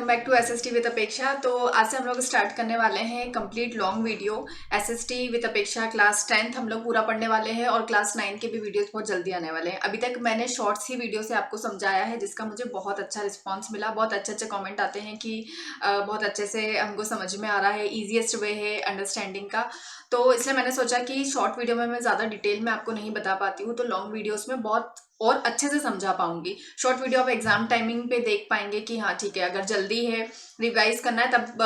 Welcome back to SST with Apeksha. तो आज से हम लोग स्टार्ट करने वाले हैं complete long video SST with अपेक्षा क्लास 10th हम लोग पूरा पढ़ने वाले हैं और क्लास 9 के भी वीडियोस बहुत जल्दी आने वाले हैं। अभी तक मैंने शॉर्ट्स ही वीडियो से आपको समझाया है जिसका मुझे बहुत अच्छा रिस्पॉन्स मिला। बहुत अच्छे अच्छे कॉमेंट आते हैं कि बहुत अच्छे से हमको समझ में आ रहा है, ईजिएस्ट वे है अंडरस्टैंडिंग का। तो इसलिए मैंने सोचा कि शॉर्ट वीडियो में मैं ज़्यादा डिटेल में आपको नहीं बता पाती हूँ, तो लॉन्ग वीडियोस में बहुत और अच्छे से समझा पाऊंगी। शॉर्ट वीडियो आप एग्जाम टाइमिंग पे देख पाएंगे कि हाँ ठीक है, अगर जल्दी है रिवाइज करना है तब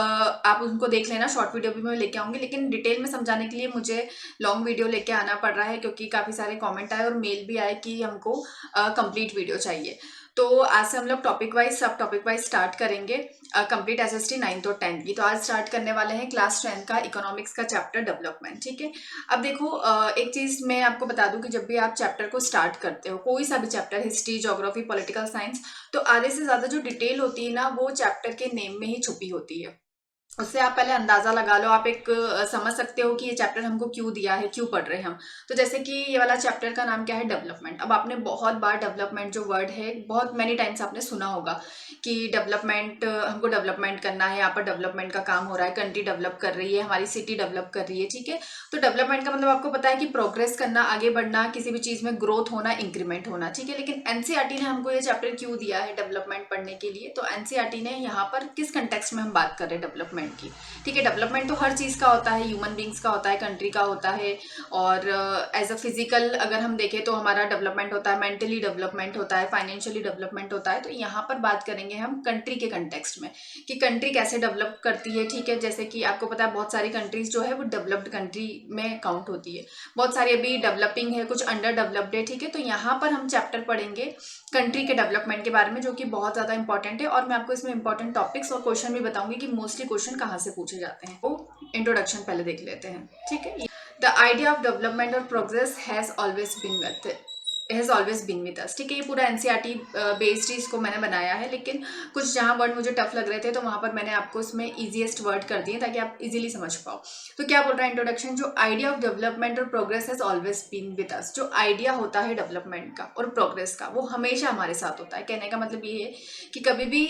आप उनको देख लेना। शॉर्ट वीडियो भी मैं लेके आऊंगी, लेकिन डिटेल में समझाने के लिए मुझे लॉन्ग वीडियो लेके आना पड़ रहा है क्योंकि काफ़ी सारे कमेंट आए और मेल भी आए कि हमको कंप्लीट वीडियो चाहिए। तो आज से हम लोग टॉपिक वाइज सब टॉपिक वाइज स्टार्ट करेंगे कंप्लीट एसएसटी 9th और 10th की। तो आज स्टार्ट करने वाले हैं क्लास 10th का इकोनॉमिक्स का चैप्टर डेवलपमेंट। ठीक है, अब देखो एक चीज मैं आपको बता दूं कि जब भी आप चैप्टर को स्टार्ट करते हो, कोई सा भी chapter, history, geography, political science, तो आधे से ज्यादा जो डिटेल होती है ना वो चैप्टर के नेम में ही छुपी होती है। उससे आप पहले अंदाजा लगा लो, आप एक समझ सकते हो कि ये चैप्टर हमको क्यों दिया है, क्यों पढ़ रहे हैं हम। तो जैसे कि ये वाला चैप्टर का नाम क्या है, डेवलपमेंट। अब आपने बहुत बार डेवलपमेंट जो वर्ड है बहुत मैनी टाइम्स आपने सुना होगा कि डेवलपमेंट, हमको डेवलपमेंट करना है, यहाँ पर डेवलपमेंट का काम हो रहा है, कंट्री डेवलप कर रही है, हमारी सिटी डेवलप कर रही है। ठीक है, तो डेवलपमेंट का मतलब आपको पता है कि प्रोग्रेस करना, आगे बढ़ना, किसी भी चीज में ग्रोथ होना, इंक्रीमेंट होना। ठीक है, लेकिन एनसीईआरटी ने हमको ये चैप्टर क्यों दिया है डेवलपमेंट पढ़ने के लिए, तो एनसीईआरटी ने यहाँ पर किस कंटेक्स्ट में हम बात कर रहे हैं डेवलपमेंट की। ठीक है, डेवलपमेंट तो हर चीज का होता है, ह्यूमन बींग्स का होता है, कंट्री का होता है, और एज अ फिजिकल अगर हम देखें तो हमारा डेवलपमेंट होता है, मेंटली डेवलपमेंट होता है, फाइनेंशियली डेवलपमेंट होता है। तो यहाँ पर बात करेंगे हम कंट्री के कंटेक्स्ट में कि कंट्री कैसे डेवलप करती है। ठीक है, जैसे कि आपको पता है बहुत सारी कंट्रीज जो है वो डेवलप्ड कंट्री में काउंट होती है, बहुत सारी अभी डेवलपिंग है, कुछ अंडर डेवलप्ड है। ठीक है, तो यहाँ पर हम चैप्टर पढ़ेंगे कंट्री के डेवलपमेंट के बारे में, जो कि बहुत ज्यादा इंपॉर्टेंट है। और मैं आपको इसमें इंपॉर्टेंट टॉपिक्स और क्वेश्चन भी बताऊंगी कि मोस्टली क्वेश्चन कहाँ से पूछे जाते हैं। वो इंट्रोडक्शन पहले देख लेते हैं। ठीक है, द आइडिया ऑफ डेवलपमेंट और progress has always been with us. ठीक है, ये पूरा एनसीईआरटी बेस्ड ही इसको मैंने बनाया है, लेकिन कुछ जहाँ वर्ड मुझे टफ लग रहे थे तो वहां पर मैंने आपको इसमें इजीएस्ट वर्ड कर दिए ताकि आप इजीली समझ पाओ। तो क्या बोल रहा है इंट्रोडक्शन, जो आइडिया ऑफ डेवलपमेंट और progress has always been with us. जो आइडिया होता है डेवलपमेंट का और प्रोग्रेस का वो हमेशा हमारे साथ होता है। कहने का मतलब ये है कि कभी भी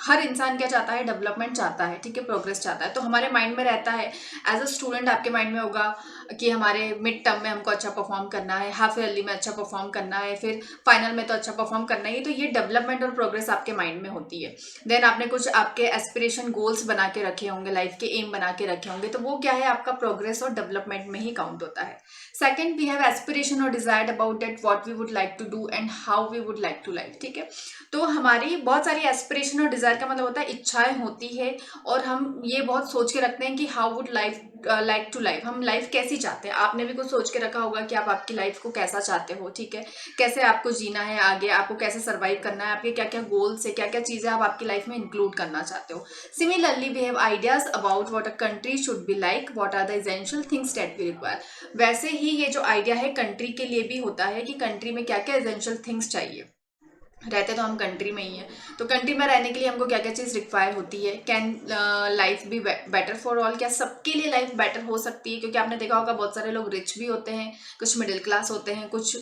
हर इंसान क्या चाहता है, डेवलपमेंट चाहता है। ठीक है, प्रोग्रेस चाहता है। तो हमारे माइंड में रहता है, एज अ स्टूडेंट आपके माइंड में होगा कि हमारे मिड टर्म में हमको अच्छा परफॉर्म करना है, हाफ ईयरली में अच्छा परफॉर्म करना है, फिर फाइनल में तो अच्छा परफॉर्म करना ही है। तो ये डेवलपमेंट और प्रोग्रेस आपके माइंड में होती है। देन आपने कुछ आपके एस्पिरेशन गोल्स बना के रखे होंगे, लाइफ के एम बना के रखे होंगे, तो वो क्या है, आपका प्रोग्रेस और डेवलपमेंट में ही काउंट होता है। सेकंड, वी हैव एस्पिरेशन और desired about that what we would like to do and how we would like to live. ठीक है, तो हमारी बहुत सारी एस्पिरेशन और डिजायर का मतलब होता है इच्छाएं होती है, और हम ये बहुत सोच के रखते हैं कि how would life like to life, हम लाइफ कैसी चाहते हैं। आपने भी कुछ सोच के रखा होगा कि आप आपकी लाइफ को कैसा चाहते हो। ठीक है, कैसे आपको जीना है, आगे आपको कैसे सर्वाइव करना है, आपके क्या क्या गोल्स है, क्या क्या चीजें आप आपकी लाइफ में इंक्लूड करना चाहते हो। Similarly we have ideas about what a country should be like, what are the essential things that we require. वैसे ही ये जो आइडिया है कंट्री के लिए भी होता है कि कंट्री में क्या क्या एसेंशियल थिंग्स चाहिए। रहते तो हम कंट्री में ही है, तो कंट्री में रहने के लिए हमको क्या क्या चीज़ रिक्वायर होती है। Can life be better for all, क्या सबके लिए लाइफ बेटर हो सकती है। क्योंकि आपने देखा होगा बहुत सारे लोग रिच भी होते हैं, कुछ मिडिल क्लास होते हैं, कुछ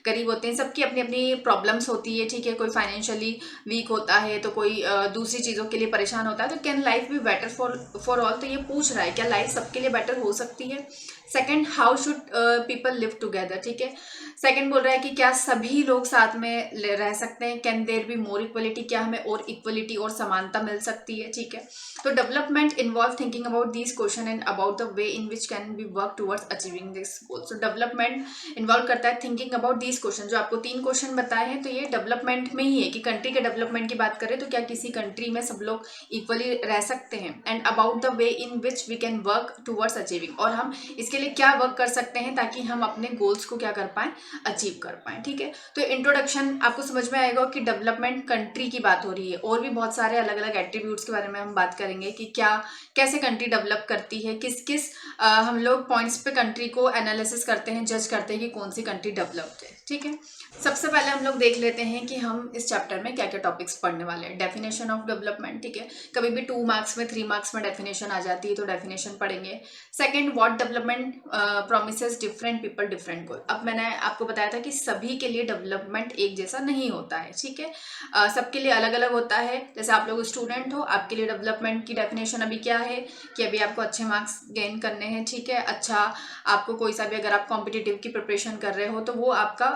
गरीब होते हैं, सबकी अपनी अपनी प्रॉब्लम्स होती है। ठीक है, कोई फाइनेंशियली वीक होता है, तो कोई दूसरी चीज़ों के लिए परेशान होता है। तो can life be better for all, तो ये पूछ रहा है क्या लाइफ सबके लिए बेटर हो सकती है। Second, how should people live together. ठीक है, सेकंड बोल रहा है कि क्या सभी लोग साथ में रह सकते हैं। Can there be more equality, क्या हमें और इक्वलिटी और समानता मिल सकती है। ठीक है, तो development involve thinking about these question and about the way in which can be work towards achieving this goal. So development involve करता है थिंकिंग अबाउट दीज क्वेश्चन। जो आपको 3 क्वेश्चन बताए हैं तो ये डेवलपमेंट में ही है कि कंट्री के डेवलपमेंट की बात करें तो क्या किसी कंट्री में सब लोग इक्वली रह सकते हैं, and about the way in which we can work towards achieving, और हम इसके लिए क्या वर्क कर सकते हैं ताकि हम अपने गोल्स को क्या कर पाएं, अचीव कर पाए। ठीक है, तो इंट्रोडक्शन आपको समझ में आएगा कि डेवलपमेंट कंट्री की बात हो रही है, और भी बहुत सारे अलग अलग एट्रीब्यूट्स के बारे में हम बात करेंगे कि क्या कैसे कंट्री डेवलप करती है, किस किस हम लोग पॉइंट्स पे कंट्री को एनालिसिस करते हैं, जज करते हैं कि कौन सी कंट्री डेवलप्ड है। ठीक है, सबसे पहले हम लोग देख लेते हैं कि हम इस चैप्टर में क्या क्या टॉपिक्स पढ़ने वाले हैं। Definition of development. ठीक है, कभी भी 2 मार्क्स में 3 मार्क्स में डेफिनेशन आ जाती है तो डेफिनेशन पढ़ेंगे। Second, what development government promises different people different गोल। अब मैंने आपको बताया था कि सभी के लिए डेवलपमेंट एक जैसा नहीं होता है, ठीक है, सबके लिए अलग अलग होता है। जैसे आप लोग स्टूडेंट हो, आपके लिए डेवलपमेंट की डेफिनेशन अभी क्या है कि अभी आपको अच्छे मार्क्स गेन करने हैं, ठीक है, अच्छा आपको कोई सा भी, अगर आप कॉम्पिटिटिव की प्रिपरेशन कर रहे हो तो वो आपका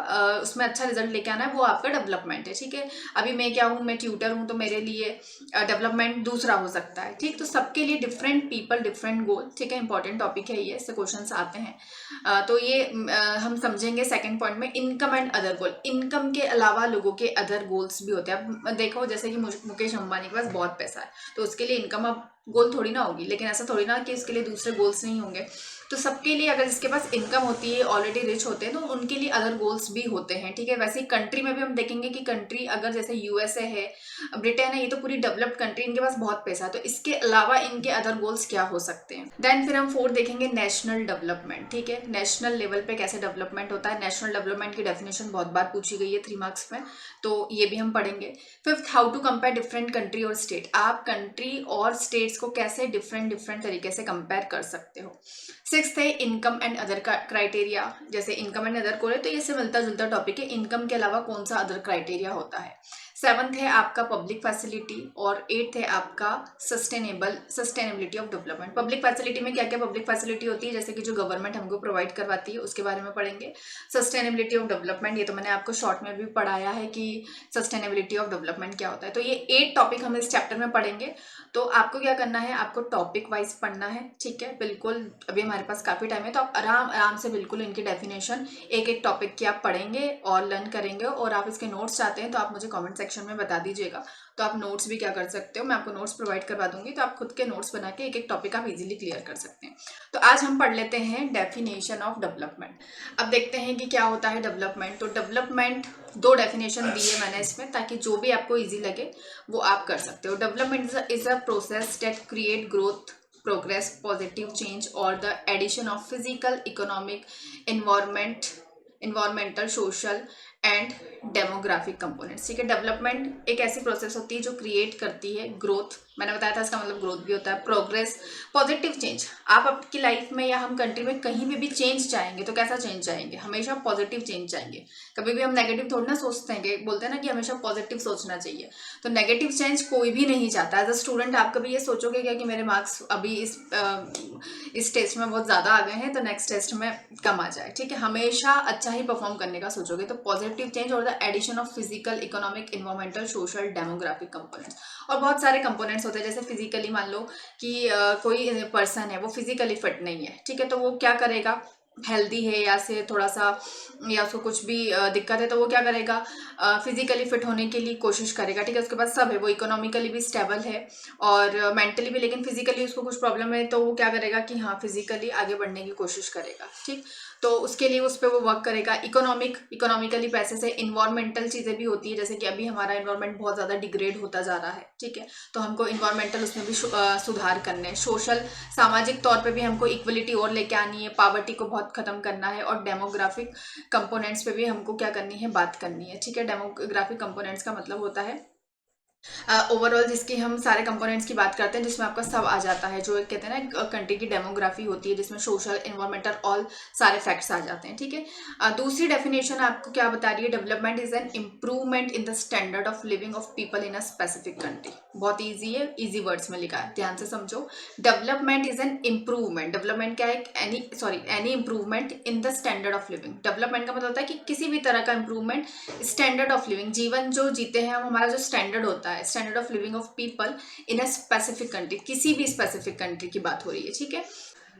उसमें अच्छा रिजल्ट लेके आना है, वो आपका डेवलपमेंट है, ठीक है। अभी मैं क्या हूँ, मैं ट्यूटर हूँ, तो मेरे लिए डेवलपमेंट दूसरा हो सकता है, ठीक। तो सबके लिए डिफरेंट पीपल डिफरेंट गोल, ठीक है, इंपॉर्टेंट टॉपिक है ये, इससे क्वेश्चंस आते हैं। तो ये हम समझेंगे सेकंड पॉइंट में, income and other goal. Income के अलावा लोगों के अदर गोल्स भी होते हैं। अब देखो, जैसे कि मुकेश अंबानी के पास बहुत पैसा है, तो उसके लिए इनकम अब गोल थोड़ी ना होगी, लेकिन ऐसा थोड़ी ना कि उसके लिए दूसरे गोल्स नहीं होंगे। तो सबके लिए, अगर जिसके पास इनकम होती है, ऑलरेडी रिच होते हैं, तो उनके लिए अदर गोल्स भी होते हैं, ठीक है। वैसे ही कंट्री में भी हम देखेंगे कि कंट्री अगर जैसे यूएसए है, ब्रिटेन है, ये तो पूरी डेवलप्ड कंट्री, इनके पास बहुत पैसा है, तो इसके अलावा इनके अदर गोल्स क्या हो सकते हैं। देन फिर हम फोर्थ देखेंगे नेशनल डेवलपमेंट, ठीक है, नेशनल लेवल पे कैसे डेवलपमेंट होता है। नेशनल डेवलपमेंट की डेफिनेशन बहुत बार पूछी गई है 3 मार्क्स में, तो ये भी हम पढ़ेंगे। Fifth, how to compare different country और स्टेट। आप कंट्री और स्टेट्स को कैसे डिफरेंट तरीके से कंपेयर कर सकते हो। सिक्स्थ है इनकम एंड अदर क्राइटेरिया। जैसे इनकम एंड अदर कोर है, तो ये से मिलता जुलता टॉपिक है, इनकम के अलावा कौन सा अदर क्राइटेरिया होता है। सेवंथ है आपका पब्लिक फैसिलिटी, और एट्थ है आपका sustainability of development. Public facility में क्या क्या पब्लिक फैसिलिटी होती है, जैसे कि जो गवर्नमेंट हमको प्रोवाइड करवाती है, उसके बारे में पढ़ेंगे। सस्टेनेबिलिटी ऑफ डेवलपमेंट, ये तो मैंने आपको शॉर्ट में भी पढ़ाया है कि सस्टेनेबिलिटी ऑफ डेवलपमेंट क्या होता है। तो ये 8 टॉपिक हम इस चैप्टर में पढ़ेंगे। तो आपको क्या करना है, आपको टॉपिक वाइज पढ़ना है, ठीक है, बिल्कुल। अभी हमारे पास काफी टाइम है, तो आप आराम से बिल्कुल इनकी डेफिनेशन एक एक टॉपिक की आप पढ़ेंगे और लर्न करेंगे। और आप इसके नोट्स चाहते हैं तो आप मुझे कमेंट सेक्शन में बता दीजिएगा, तो आप नोट्स भी क्या कर सकते हो, मैं आपको नोट्स प्रोवाइड करवा दूंगी, तो आप खुद के नोट्स बना के एक एक टॉपिक आप इजीली क्लियर कर सकते हैं। तो आज हम पढ़ लेते हैं डेफिनेशन ऑफ डेवलपमेंट। अब देखते हैं कि क्या होता है डेवलपमेंट। तो डेवलपमेंट 2 डेफिनेशन दी है मैंने इसमें, ताकि जो भी आपको इजी लगे वो आप कर सकते हो। Development is a process that create growth, progress, positive change, or the addition of physical, economic, environmental, social and demographic components, ठीक है। डेवलपमेंट एक ऐसी प्रोसेस होती है जो क्रिएट करती है ग्रोथ, मैंने बताया था इसका मतलब ग्रोथ भी होता है, प्रोग्रेस, पॉजिटिव चेंज। आप आपकी लाइफ में या हम कंट्री में कहीं भी चेंज चाहेंगे तो कैसा चेंज चाहेंगे, हमेशा पॉजिटिव चेंज चाहेंगे। कभी भी हम नेगेटिव थोड़ी ना सोचते हैं, कि बोलते हैं ना कि हमेशा पॉजिटिव सोचना चाहिए, तो नेगेटिव चेंज कोई भी नहीं चाहता। एज अ स्टूडेंट आप कभी ये सोचोगे क्या कि मेरे मार्क्स अभी इस टेस्ट में बहुत ज़्यादा आ गए हैं, तो नेक्स्ट टेस्ट में कम आ जाए, ठीक है। हमेशा अच्छा ही परफॉर्म करने का सोचोगे। तो पॉजिटिव चेंज और the addition of physical, economic, environmental, social, demographic components. और बहुत सारे कंपोनेंट्स होते हैं, जैसे फिजिकली मान लो कि कोई पर्सन है वो फिजिकली फिट नहीं है, ठीक है, तो वो क्या करेगा, हेल्दी है या से थोड़ा सा, या उसको कुछ भी दिक्कत है, तो वो क्या करेगा, फिजिकली फिट होने के लिए कोशिश करेगा, ठीक है। उसके पास सब है, वो इकोनॉमिकली भी स्टेबल है और मेंटली भी, लेकिन फिजिकली उसको कुछ प्रॉब्लम है, तो वो क्या करेगा कि हाँ फिजिकली आगे बढ़ने की कोशिश करेगा, ठीक। तो उसके लिए उस पर वो वर्क करेगा। इकोनॉमिकली पैसे से। इन्वायरमेंटल चीज़ें भी होती है, जैसे कि अभी हमारा इन्वायरमेंट बहुत ज़्यादा डिग्रेड होता जा रहा है, ठीक है, तो हमको इन्वायरमेंटल उसमें भी सुधार करने हैं। सोशल, सामाजिक तौर पे भी हमको इक्वलिटी और लेके आनी है, पावर्टी को बहुत खत्म करना है। और डेमोग्राफिक कंपोनेंट्स पे भी हमको क्या करनी है, बात करनी है, ठीक है। डेमोग्राफिक कंपोनेंट्स का मतलब होता है ओवरऑल जिसकी हम सारे कंपोनेंट्स की बात करते हैं, जिसमें आपका सब आ जाता है, जो कहते हैं ना कंट्री की डेमोग्राफी होती है, जिसमें सोशल, एनवायरमेंटल, ऑल सारे फैक्ट्स आ जाते हैं, ठीक है। दूसरी डेफिनेशन आपको क्या बता रही है, development is an improvement in the standard of living of people in a specific country. बहुत ईजी है, ईजी वर्ड्स में लिखा है, ध्यान से समझो। Development is an improvement, development क्या है, any improvement in the standard of living. Development का मतलब होता है कि किसी भी तरह का इम्प्रूवमेंट, स्टैंडर्ड ऑफ लिविंग, जीवन जो जीते हैं हम, हमारा जो स्टैंडर्ड होता है, standard of living of people in a specific country, किसी भी स्पेसिफिक कंट्री की बात हो रही है, ठीक है।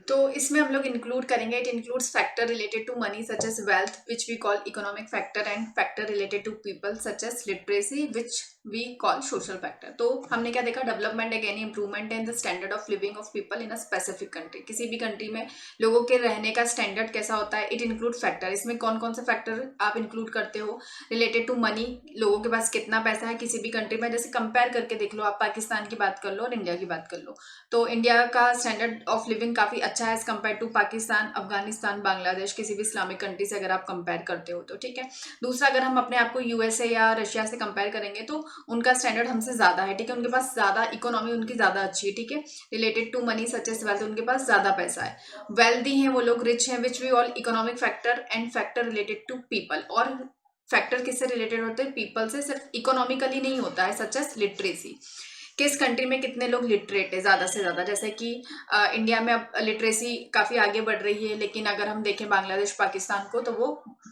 तो इसमें हम लोग इंक्लूड करेंगे, it includes factor related to money such as wealth which we call economic factor, and factor related to people such as literacy which we call social factor. तो हमने क्या देखा, डेवलपमेंट एक any improvement in the standard of living of people in a specific country. किसी भी country में लोगों के रहने का स्टैंडर्ड कैसा होता है, इट इंक्लूड फैक्टर। इसमें कौन कौन से फैक्टर आप इंक्लूड करते हो, रिलेटेड टू मनी, लोगों के पास कितना पैसा है किसी भी कंट्री में। जैसे कंपेयर करके देख लो, आप पाकिस्तान की बात कर लो और इंडिया की बात कर लो, तो इंडिया का स्टैंडर्ड ऑफ लिविंग काफी अच्छा है as compared to Pakistan, Afghanistan, Bangladesh, किसी भी इस्लामिक कंट्री से अगर आप कंपेयर करते हो तो, ठीक है। दूसरा, अगर हम अपने आप को यूएसए या रशिया से कंपेयर करेंगे, तो उनका स्टैंडर्ड हमसे ज़्यादा है, ठीक है, उनके पास ज़्यादा इकोनॉमी उनकी ज़्यादा अच्छी है, ठीक है, related to money such as wealth, उनके पास ज़्यादा पैसा है, वेल्दी हैं वो लोग, रिच हैं, which we all economic factor and factor related to people. और फैक्टर किससे रिलेटेड होते हैं? पीपल से, सिर्फ इकोनॉमिकली नहीं होता है, सच एज लिटरेसी। किस कंट्री में कितने लोग लिटरेट है ज़्यादा से ज़्यादा, जैसे कि इंडिया में अब लिटरेसी काफ़ी आगे बढ़ रही है, लेकिन अगर हम देखें बांग्लादेश पाकिस्तान को तो वो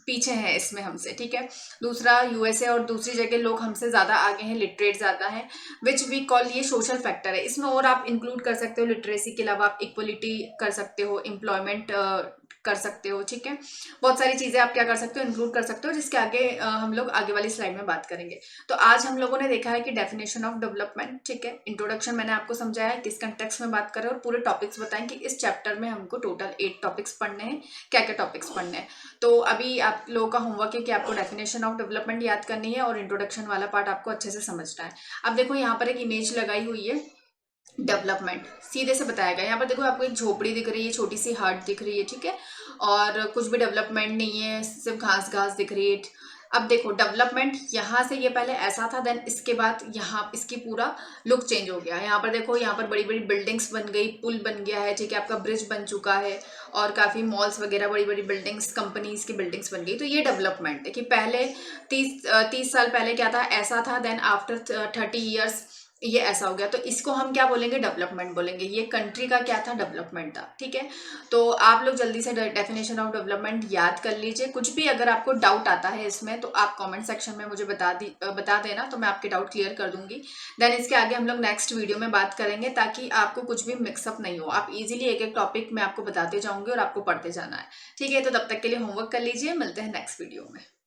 पीछे हैं इसमें हमसे, ठीक है। दूसरा यूएसए और दूसरी जगह लोग हमसे ज़्यादा आगे हैं, लिटरेट ज़्यादा हैं, विच वी कॉल, ये सोशल फैक्टर है। इसमें और आप इंक्लूड कर सकते हो लिटरेसी के अलावा, आप इक्वलिटी कर सकते हो, एम्प्लॉयमेंट कर सकते हो, ठीक है, बहुत सारी चीज़ें आप क्या कर सकते हो, इंक्लूड कर सकते हो, जिसके आगे हम लोग आगे वाली स्लाइड में बात करेंगे। तो आज हम लोगों ने देखा है कि डेफिनेशन ऑफ डेवलपमेंट, ठीक है, इंट्रोडक्शन मैंने आपको समझाया है, किस कंटेक्स्ट में बात करें, और पूरे टॉपिक्स बताएं कि इस चैप्टर में हमको टोटल 8 टॉपिक्स पढ़ने हैं, क्या क्या टॉपिक्स पढ़ने हैं। तो अभी आप लोगों का होमवर्क है कि आपको डेफिनेशन ऑफ डेवलपमेंट याद करनी है और इंट्रोडक्शन वाला पार्ट आपको अच्छे से समझना है। अब देखो यहाँ पर एक इमेज लगाई हुई है, डेवलपमेंट सीधे से बताया गया। यहाँ पर देखो आपको एक झोपड़ी दिख रही है, छोटी सी हट दिख रही है, ठीक है, और कुछ भी डेवलपमेंट नहीं है, सिर्फ घास घास दिख रही है। अब देखो डेवलपमेंट यहाँ से, ये पहले ऐसा था, देन इसके बाद यहाँ इसकी पूरा लुक चेंज हो गया। यहाँ पर देखो, यहाँ पर बड़ी बड़ी बिल्डिंग्स बन गई, पुल बन गया है, ठीक है, आपका ब्रिज बन चुका है, और काफ़ी मॉल्स वगैरह, बड़ी बड़ी बिल्डिंग्स, कंपनीज की बिल्डिंग्स बन गई। तो ये डेवलपमेंट है कि पहले 30 साल पहले क्या था, ऐसा था, देन आफ्टर 30 ईयर्स ये ऐसा हो गया। तो इसको हम क्या बोलेंगे? डेवलपमेंट बोलेंगे। ये कंट्री का क्या था? डेवलपमेंट था, ठीक है। तो आप लोग जल्दी से डेफिनेशन ऑफ डेवलपमेंट याद कर लीजिए। कुछ भी अगर आपको डाउट आता है इसमें तो आप कमेंट सेक्शन में मुझे बता देना, तो मैं आपके डाउट क्लियर कर दूंगी। देन इसके आगे हम लोग नेक्स्ट वीडियो में बात करेंगे, ताकि आपको कुछ भी मिक्सअप नहीं हो। आप इजीली एक एक टॉपिक मैं आपको बताते जाऊंगी और आपको पढ़ते जाना है, ठीक है। तो तब तक के लिए होमवर्क कर लीजिए, मिलते हैं नेक्स्ट वीडियो में।